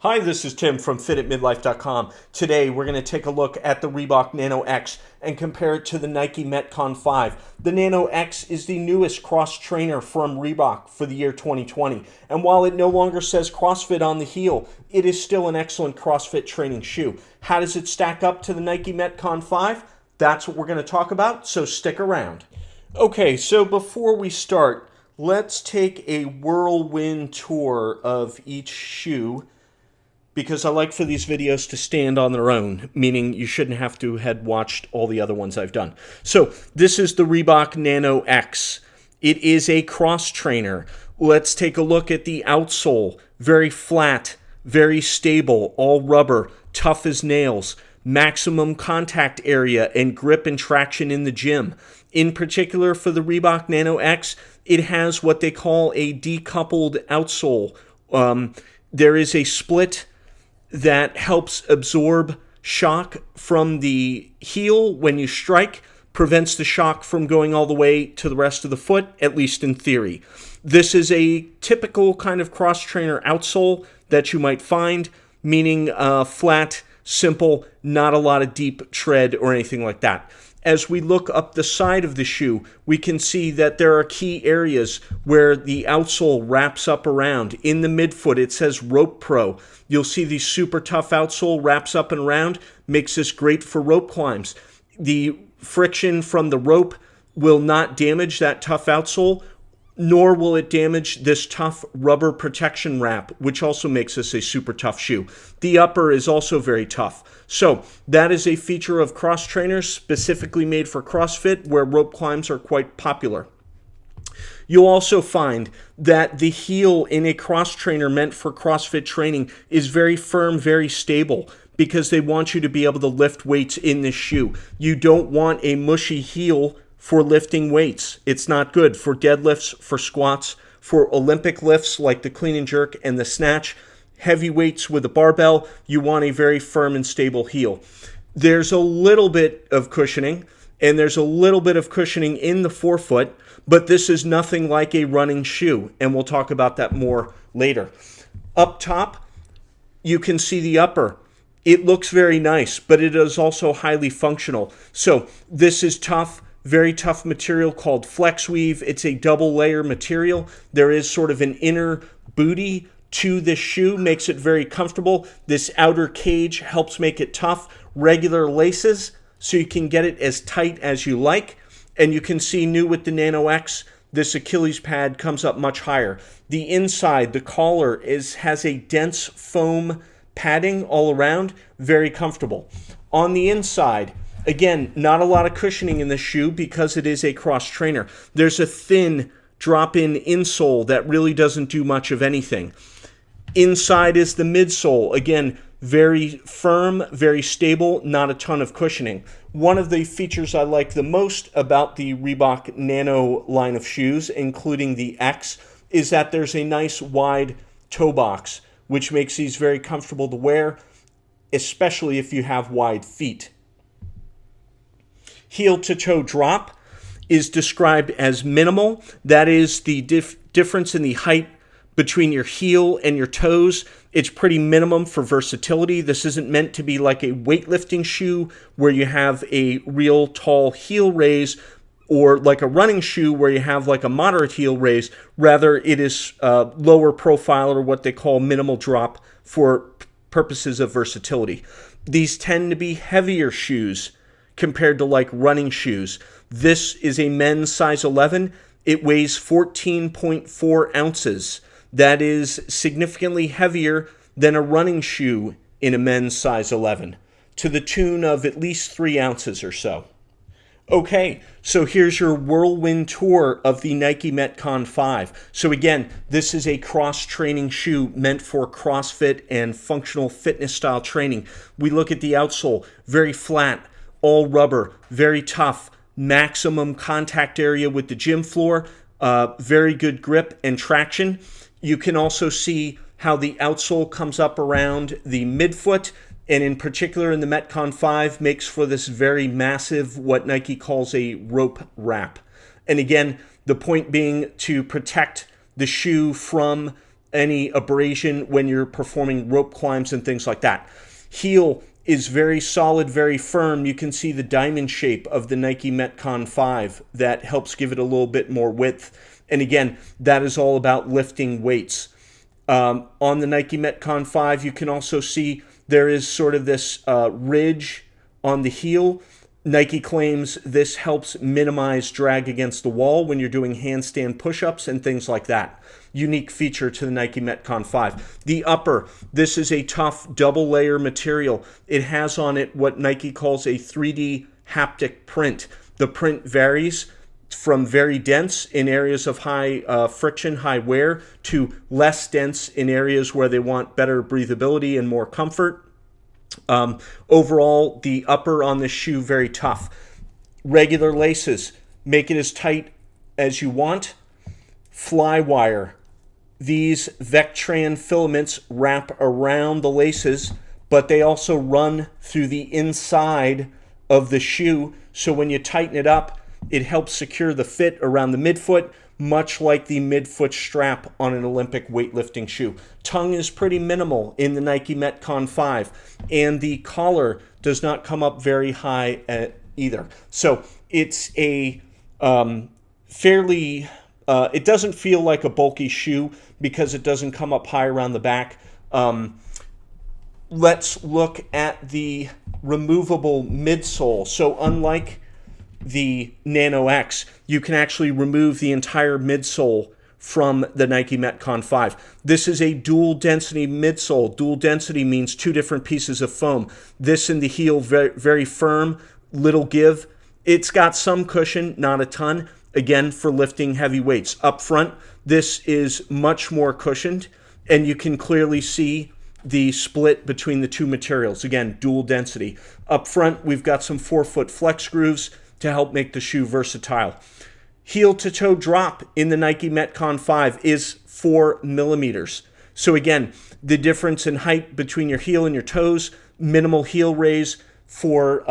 Hi, this is Tim from fitatmidlife.com. Today we're going to take a look at the Reebok Nano X and compare it to the Nike Metcon 5. The Nano X is the newest cross trainer from Reebok for the year 2020. And while it no longer says CrossFit on the heel, it is still an excellent CrossFit training shoe. How does it stack up to the Nike Metcon 5? That's what we're going to talk about, so stick around. Okay, so before we start, let's take a whirlwind tour of each shoe, because I like for these videos to stand on their own, meaning you shouldn't have to have watched all the other ones I've done. So this is the Reebok Nano X. It is a cross trainer. Let's take a look at the outsole. Very flat, very stable, all rubber, tough as nails, maximum contact area and grip and traction in the gym. In particular for the Reebok Nano X, it has what they call a decoupled outsole. There is a split that helps absorb shock from the heel when you strike, prevents the shock from going all the way to the rest of the foot, at least in theory. This is a typical kind of cross-trainer outsole that you might find, meaning flat, simple, not a lot of deep tread or anything like that. As we look up the side of the shoe, we can see that there are key areas where the outsole wraps up around. In the midfoot, it says Rope Pro. You'll see the super tough outsole wraps up and around, makes this great for rope climbs. The friction from the rope will not damage that tough outsole, nor will it damage this tough rubber protection wrap, which also makes this a super tough shoe. The upper is also very tough. So that is a feature of cross trainers specifically made for CrossFit, where rope climbs are quite popular. You'll also find that the heel in a cross trainer meant for CrossFit training is very firm, very stable, because they want you to be able to lift weights in this shoe. You don't want a mushy heel for lifting weights. It's not good for deadlifts, for squats, for Olympic lifts like the clean and jerk and the snatch. Heavy weights with a barbell, you want a very firm and stable heel. There's a little bit of cushioning, and there's a little bit of cushioning in the forefoot, but this is nothing like a running shoe, and we'll talk about that more later. Up top, you can see the upper. It looks very nice, but it is also highly functional. So this is tough. Very tough material called flex weave. It's a double layer material. There is sort of an inner booty to this shoe, makes it very comfortable. This outer cage helps make it tough. Regular laces, so you can get it as tight as you like. And you can see new with the Nano X, this Achilles pad comes up much higher. The inside, the collar, has a dense foam padding all around, very comfortable. On the inside, again, not a lot of cushioning in the shoe because it is a cross trainer. There's a thin drop-in insole that really doesn't do much of anything. Inside is the midsole. Again, very firm, very stable, not a ton of cushioning. One of the features I like the most about the Reebok Nano line of shoes, including the X, is that there's a nice wide toe box, which makes these very comfortable to wear, especially if you have wide feet. Heel to toe drop is described as minimal. That is the difference in the height between your heel and your toes. It's pretty minimum for versatility. This isn't meant to be like a weightlifting shoe where you have a real tall heel raise, or like a running shoe where you have like a moderate heel raise. Rather, it is lower profile, or what they call minimal drop, for purposes of versatility. These tend to be heavier shoes compared to like running shoes. This is a men's size 11. It weighs 14.4 ounces. That is significantly heavier than a running shoe in a men's size 11, to the tune of at least 3 ounces or so. Okay, so here's your whirlwind tour of the Nike Metcon 5. So again, this is a cross-training shoe meant for CrossFit and functional fitness style training. We look at the outsole, very flat, all rubber, very tough, maximum contact area with the gym floor, very good grip and traction. You can also see how the outsole comes up around the midfoot, and in particular in the Metcon 5 makes for this very massive, what Nike calls a rope wrap. And again, the point being to protect the shoe from any abrasion when you're performing rope climbs and things like that. Heel is very solid, very firm. You can see the diamond shape of the Nike Metcon 5 that helps give it a little bit more width. And again, that is all about lifting weights. On the Nike Metcon 5, you can also see there is sort of this ridge on the heel. Nike claims this helps minimize drag against the wall when you're doing handstand push-ups and things like that. Unique feature to the Nike Metcon 5. The upper, this is a tough double layer material. It has on it what Nike calls a 3D haptic print. The print varies from very dense in areas of high friction, high wear, to less dense in areas where they want better breathability and more comfort. Overall, the upper on this shoe, very tough. Regular laces, make it as tight as you want. Flywire, these Vectran filaments wrap around the laces, but they also run through the inside of the shoe. So when you tighten it up, it helps secure the fit around the midfoot, much like the midfoot strap on an Olympic weightlifting shoe. Tongue is pretty minimal in the Nike Metcon 5, and the collar does not come up very high either. So it's a fairly, it doesn't feel like a bulky shoe because it doesn't come up high around the back. Let's look at the removable midsole. So unlike the Nano X, you can actually remove the entire midsole from the Nike Metcon 5. This is a dual density midsole. Dual density means two different pieces of foam. This in the heel, very, very firm, little give. It's got some cushion, not a ton, again, for lifting heavy weights. Up front, this is much more cushioned, and you can clearly see the split between the two materials. Again, dual density. Up front, we've got some forefoot flex grooves to help make the shoe versatile. Heel to toe drop in the Nike Metcon 5 is 4 millimeters. So again, the difference in height between your heel and your toes, minimal heel raise for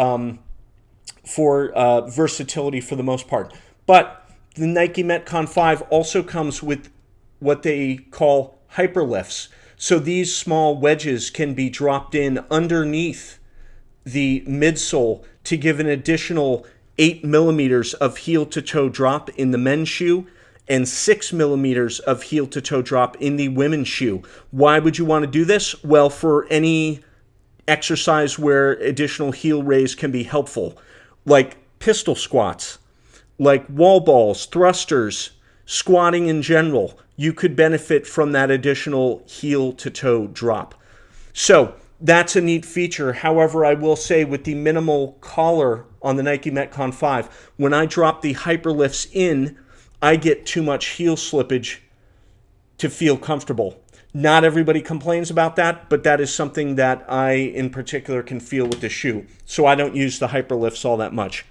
versatility for the most part. But the Nike Metcon 5 also comes with what they call hyperlifts. So these small wedges can be dropped in underneath the midsole to give an additional 8 millimeters of heel-to-toe drop in the men's shoe and 6 millimeters of heel-to-toe drop in the women's shoe. Why would you want to do this? Well, for any exercise where additional heel raise can be helpful, like pistol squats, like wall balls, thrusters, squatting in general, you could benefit from that additional heel-to-toe drop. So that's a neat feature. However, I will say with the minimal collar on the Nike Metcon 5, when I drop the hyperlifts in, I get too much heel slippage to feel comfortable. Not everybody complains about that, but that is something that I in particular can feel with the shoe. So I don't use the hyperlifts all that much.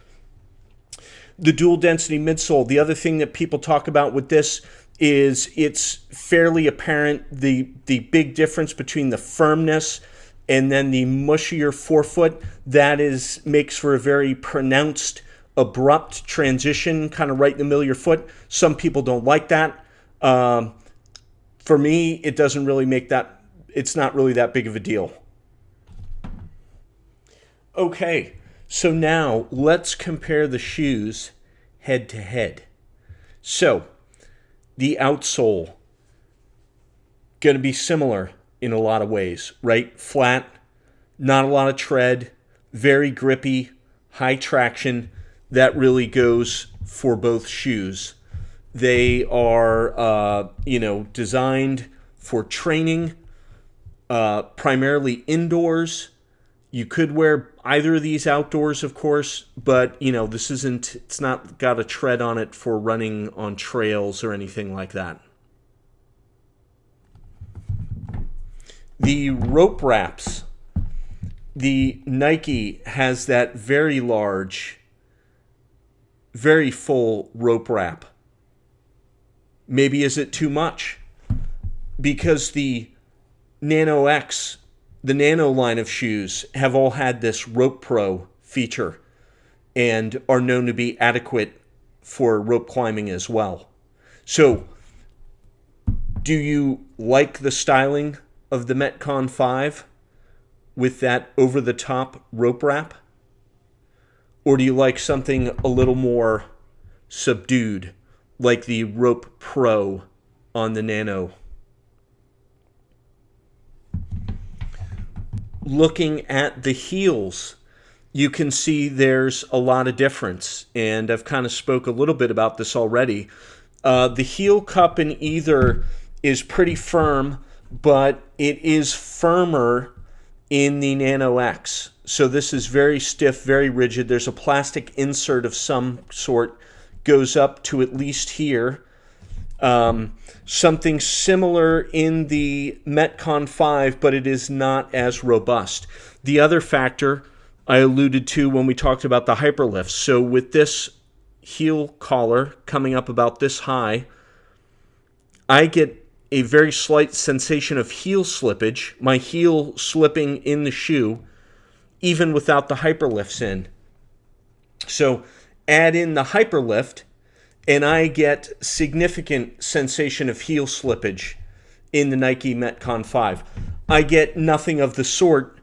The dual density midsole, the other thing that people talk about with this is it's fairly apparent the big difference between the firmness and then the mushier forefoot. That makes for a very pronounced, abrupt transition, kind of right in the middle of your foot. Some people don't like that. For me, it doesn't really make that, it's not really that big of a deal. Okay, so now let's compare the shoes head to head. So, the outsole, going to be similar in a lot of ways, right? Flat, not a lot of tread, very grippy, high traction. That really goes for both shoes. They are, designed for training, primarily indoors. You could wear either of these outdoors, of course, but, it's not got a tread on it for running on trails or anything like that. The rope wraps. The Nike has that very large, very full rope wrap. Maybe is it too much? Because the Nano X, the Nano line of shoes, have all had this Rope Pro feature and are known to be adequate for rope climbing as well. So Do you like the styling of the Metcon 5 with that over-the-top rope wrap? Or do you like something a little more subdued, like the Rope Pro on the Nano? Looking at the heels, you can see there's a lot of difference, and I've kind of spoke a little bit about this already. The heel cup in either is pretty firm, but it is firmer in the Nano X. So this is very stiff, very rigid. There's a plastic insert of some sort, goes up to at least here. Something similar in the Metcon 5, but it is not as robust. The other factor I alluded to when we talked about the hyperlifts. So with this heel collar coming up about this high, I get a very slight sensation of heel slippage, my heel slipping in the shoe, even without the hyperlifts in. So add in the hyperlift, and I get significant sensation of heel slippage in the Nike Metcon 5. I get nothing of the sort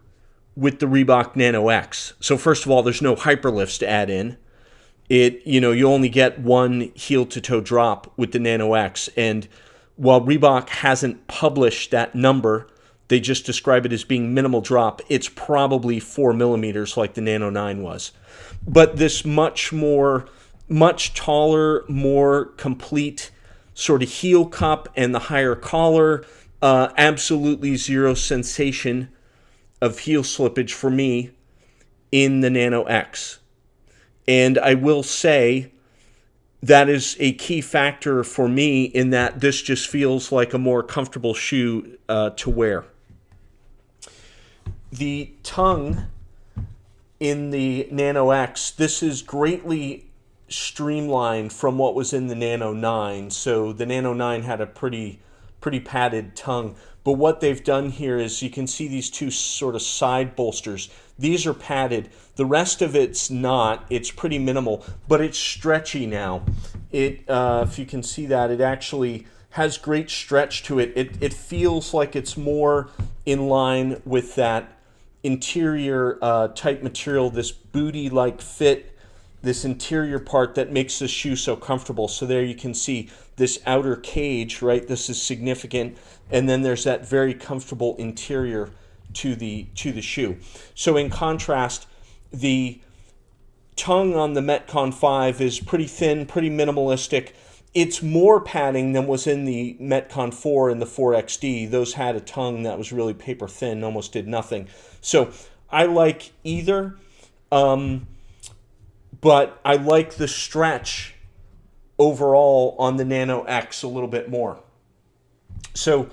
with the Reebok Nano X. So first of all, there's no hyperlifts to add in. You only get one heel-to-toe drop with the Nano X. And while Reebok hasn't published that number, they just describe it as being minimal drop. It's probably 4 millimeters like the Nano 9 was. But this much taller, more complete sort of heel cup and the higher collar, absolutely zero sensation of heel slippage for me in the Nano X. And I will say that is a key factor for me in that this just feels like a more comfortable shoe to wear. The tongue in the Nano X, this is greatly streamlined from what was in the Nano 9. So the Nano 9 had a pretty padded tongue. But what they've done here is you can see these two sort of side bolsters. These are padded. The rest of it's not. It's pretty minimal, but it's stretchy now. If you can see that, it actually has great stretch to it. It feels like it's more in line with that interior type material, this booty-like fit, this interior part that makes the shoe so comfortable. So there you can see this outer cage, right? This is significant. And then there's that very comfortable interior to the shoe. So in contrast, the tongue on the Metcon 5 is pretty thin, pretty minimalistic. It's more padding than was in the Metcon 4 and the 4XD. Those had a tongue that was really paper thin, almost did nothing. So I like either, but I like the stretch overall on the Nano X a little bit more. So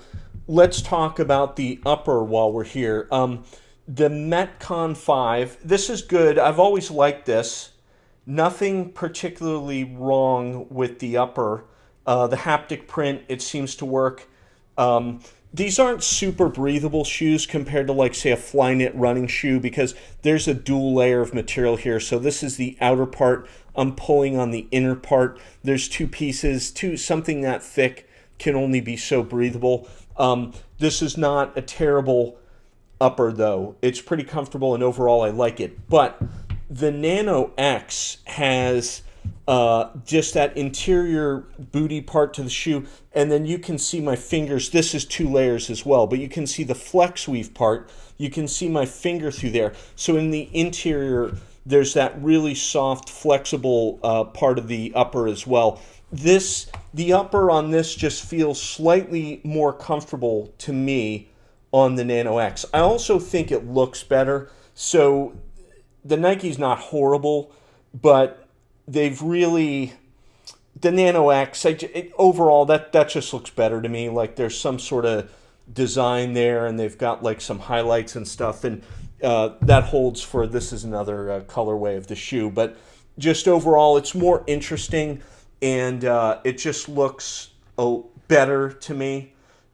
let's talk about the upper while we're here. The Metcon 5, this is good. I've always liked this. Nothing particularly wrong with the upper. The haptic print, it seems to work. These aren't super breathable shoes compared to, like, say, a Flyknit running shoe because there's a dual layer of material here. So this is the outer part. I'm pulling on the inner part. There's two pieces. Something that thick can only be so breathable. This is not a terrible upper, though. It's pretty comfortable, and overall I like it. But the Nano X has just that interior booty part to the shoe, and then you can see my fingers. This is two layers as well, but you can see the flex weave part. You can see my finger through there. So in the interior, there's that really soft, flexible part of the upper as well. The upper on this just feels slightly more comfortable to me on the Nano X. I also think it looks better. So the Nike's not horrible, but they've really, the Nano X, overall, that just looks better to me. Like there's some sort of design there, and they've got like some highlights and stuff, and that holds for, this is another colorway of the shoe. But just overall, it's more interesting, and it just looks better to me.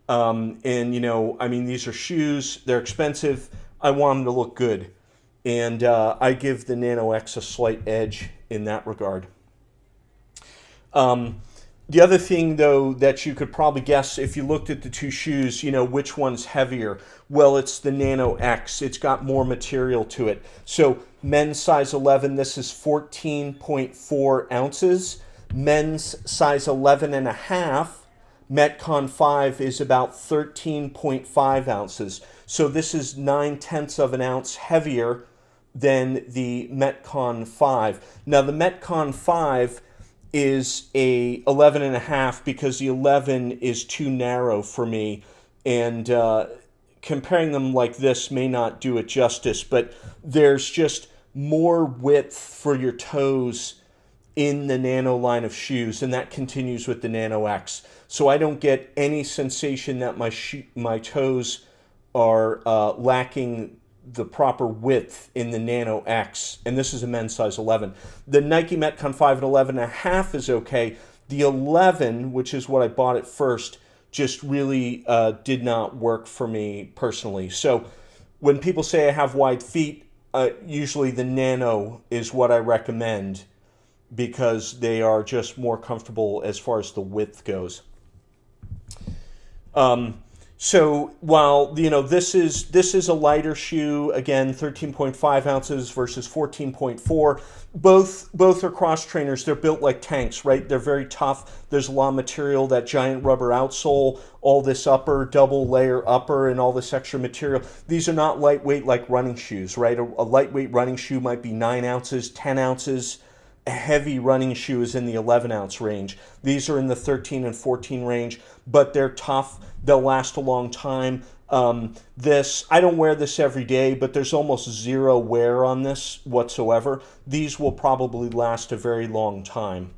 And, I mean, these are shoes. They're expensive. I want them to look good. And I give the Nano X a slight edge in that regard. The other thing, though, that you could probably guess if you looked at the two shoes, which one's heavier? Well, it's the Nano X. It's got more material to it. So men's size 11, this is 14.4 ounces. Men's size 11 and a half, Metcon 5 is about 13.5 ounces. So this is 9/10 of an ounce heavier than the Metcon 5. Now the Metcon 5 is a 11 and a half because the 11 is too narrow for me, and comparing them like this may not do it justice, but there's just more width for your toes in the Nano line of shoes, and that continues with the Nano X. So I don't get any sensation that my toes are lacking the proper width in the Nano X, and this is a men's size 11. The Nike Metcon 5 and 11 and a half is okay. The 11, which is what I bought at first, just really did not work for me personally. So when people say I have wide feet, usually the Nano is what I recommend because they are just more comfortable as far as the width goes. So while this is a lighter shoe, again 13.5 ounces versus 14.4, both are cross trainers. They're built like tanks, right? They're very tough. There's a lot of material, that giant rubber outsole, all this upper double layer upper, and all this extra material. These are not lightweight like running shoes, right? A lightweight running shoe might be 9 ounces, 10 ounces. A heavy running shoe is in the 11 ounce range. These are in the 13 and 14 range, but they're tough. They'll last a long time. I don't wear this every day, but there's almost zero wear on this whatsoever. These will probably last a very long time.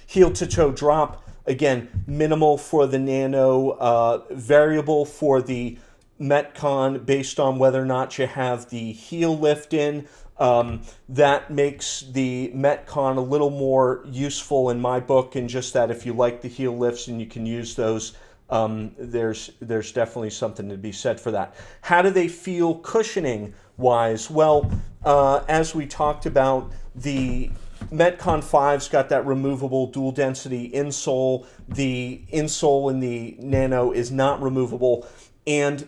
Heel to toe drop, again, minimal for the Nano, variable for the Metcon based on whether or not you have the heel lift in. That makes the Metcon a little more useful in my book, and just that if you like the heel lifts and you can use those, there's definitely something to be said for that. How do they feel cushioning wise? Well, as we talked about, the Metcon 5's got that removable dual density insole. The insole in the Nano is not removable, and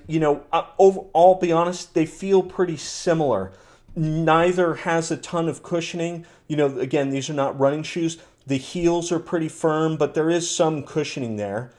I'll be honest, they feel pretty similar. Neither has a ton of cushioning. Again, these are not running shoes. The heels are pretty firm, but there is some cushioning there.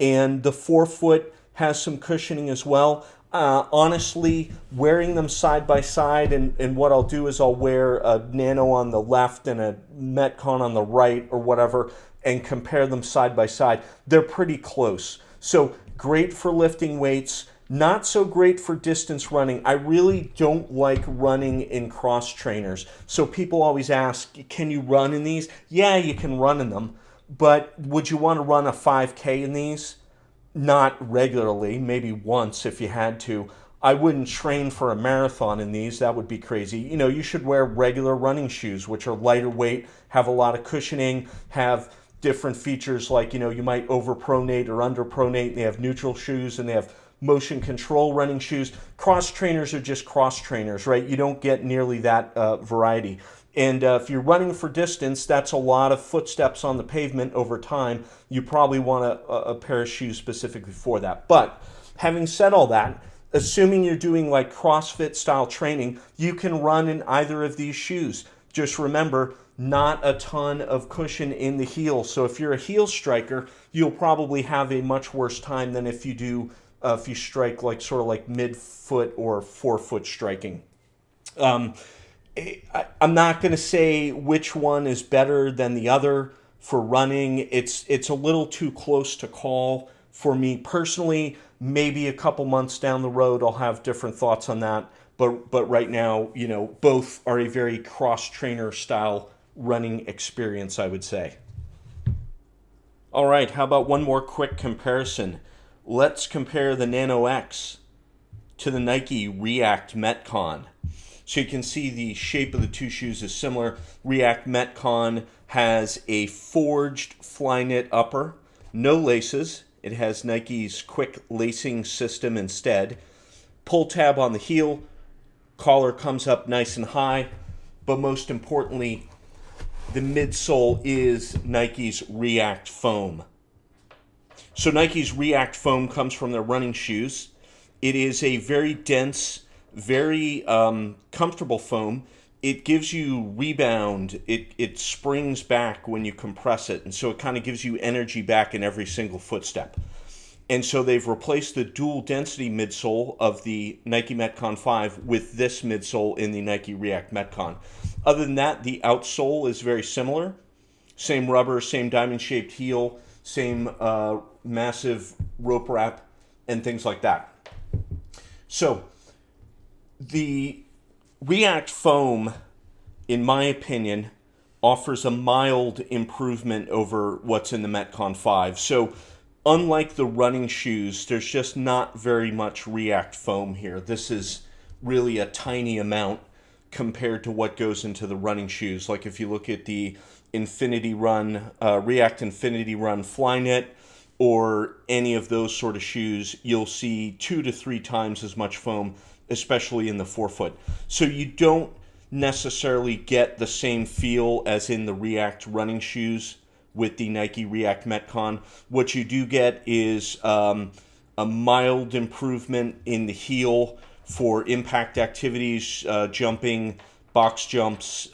And the forefoot has some cushioning as well. Honestly, wearing them side by side, and what I'll do is I'll wear a Nano on the left and a Metcon on the right or whatever, and compare them side by side. They're pretty close. So great for lifting weights. Not so great for distance running. I really don't like running in cross trainers. So people always ask, can you run in these? Yeah, you can run in them. But would you want to run a 5K in these? Not regularly, maybe once if you had to. I wouldn't train for a marathon in these. That would be crazy. You should wear regular running shoes, which are lighter weight, have a lot of cushioning, have different features like, you might overpronate or underpronate. They have neutral shoes and they have motion control running shoes. Cross trainers are just cross trainers, right? You don't get nearly that variety. And if you're running for distance, that's a lot of footsteps on the pavement over time. You probably want a pair of shoes specifically for that. But having said all that, assuming you're doing like CrossFit style training, you can run in either of these shoes. Just remember, not a ton of cushion in the heel. So if you're a heel striker, you'll probably have a much worse time than if you strike like sort of like mid-foot or forefoot striking. I'm not going to say which one is better than the other for running. It's a little too close to call for me personally. Maybe a couple months down the road I'll have different thoughts on that. But right now, both are a very cross-trainer style running experience, I would say. All right, how about one more quick comparison? Let's compare the Nano X to the Nike React Metcon. So you can see the shape of the two shoes is similar. React Metcon has a forged Flyknit upper, no laces. It has Nike's quick lacing system instead. Pull tab on the heel, collar comes up nice and high, but most importantly, the midsole is Nike's React foam. So Nike's React foam comes from their running shoes. It is a very dense, very comfortable foam. It gives you rebound. It springs back when you compress it. And so it kind of gives you energy back in every single footstep. And so they've replaced the dual density midsole of the Nike Metcon 5 with this midsole in the Nike React Metcon. Other than that, the outsole is very similar. Same rubber, same diamond-shaped heel, same massive rope wrap, and things like that. So the React foam, in my opinion, offers a mild improvement over what's in the Metcon 5. So unlike the running shoes, there's just not very much React foam here. This is really a tiny amount compared to what goes into the running shoes. Like if you look at the Infinity Run, React Infinity Run Flyknit, or any of those sort of shoes, you'll see 2 to 3 times as much foam, especially in the forefoot. So you don't necessarily get the same feel as in the React running shoes with the Nike React Metcon. What you do get is a mild improvement in the heel for impact activities, jumping, box jumps,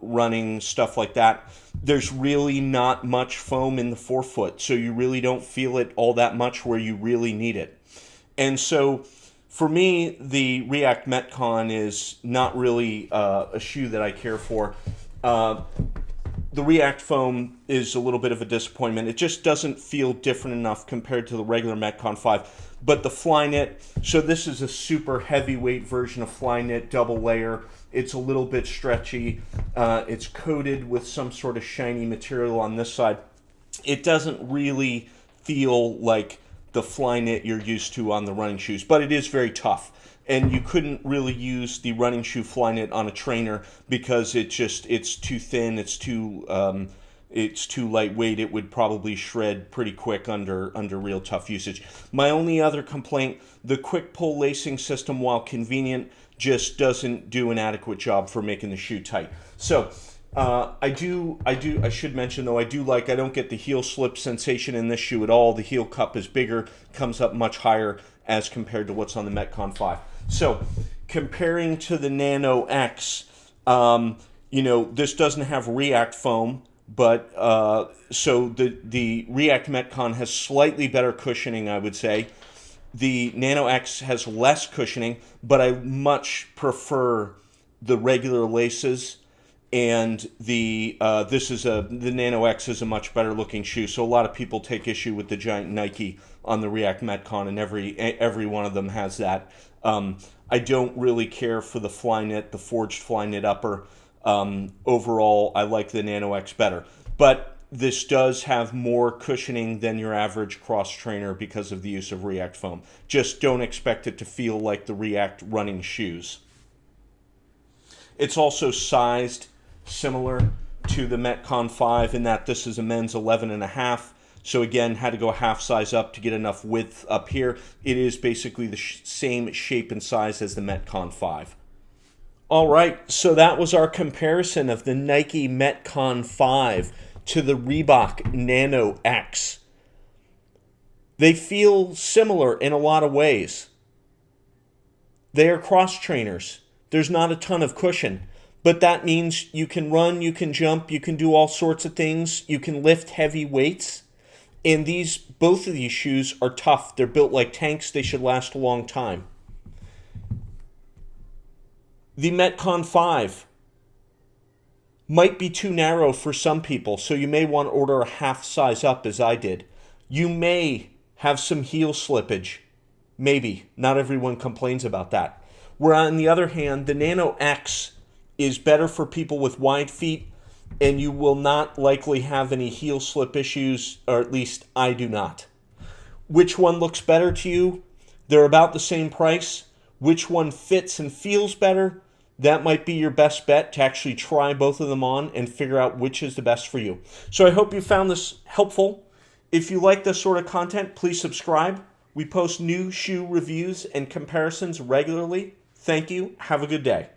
running, stuff like that. There's really not much foam in the forefoot, so you really don't feel it all that much where you really need it. And so for me, the React Metcon is not really a shoe that I care for. The React foam is a little bit of a disappointment. It just doesn't feel different enough compared to the regular Metcon 5. But the Flyknit, so this is a super heavyweight version of Flyknit, double layer. It's a little bit stretchy. It's coated with some sort of shiny material on this side. It doesn't really feel like the Flyknit you're used to on the running shoes, but it is very tough. And you couldn't really use the running shoe Flyknit on a trainer because it's too thin, it's too lightweight. It would probably shred pretty quick under real tough usage. My only other complaint, the quick pull lacing system, while convenient, just doesn't do an adequate job for making the shoe tight. So I should mention though, I don't get the heel slip sensation in this shoe at all. The heel cup is bigger, comes up much higher as compared to what's on the Metcon 5. So comparing to the Nano X, this doesn't have React foam, but so the React Metcon has slightly better cushioning, I would say. The Nano X has less cushioning, but I much prefer the regular laces. And the Nano X is a much better looking shoe. So a lot of people take issue with the giant Nike on the React Metcon, and every one of them has that. I don't really care for the Flyknit, the forged Flyknit upper. Overall, I like the Nano X better. But this does have more cushioning than your average cross trainer because of the use of React foam. Just don't expect it to feel like the React running shoes. It's also sized similar to the Metcon 5 in that this is a men's 11.5. So again, had to go half size up to get enough width up here. It is basically the same shape and size as the Metcon 5. All right, so that was our comparison of the Nike Metcon 5 to the Reebok Nano X. They feel similar in a lot of ways. They are cross trainers. There's not a ton of cushion, but that means you can run, you can jump, you can do all sorts of things. You can lift heavy weights. And both of these shoes are tough. They're built like tanks. They should last a long time. The Metcon 5 might be too narrow for some people, so you may want to order a half size up as I did. You may have some heel slippage. Maybe. Not everyone complains about that. Where on the other hand, the Nano X is better for people with wide feet, and you will not likely have any heel slip issues, or at least I do not. Which one looks better to you? They're about the same price. Which one fits and feels better? That might be your best bet to actually try both of them on and figure out which is the best for you. So I hope you found this helpful. If you like this sort of content, please subscribe. We post new shoe reviews and comparisons regularly. Thank you. Have a good day.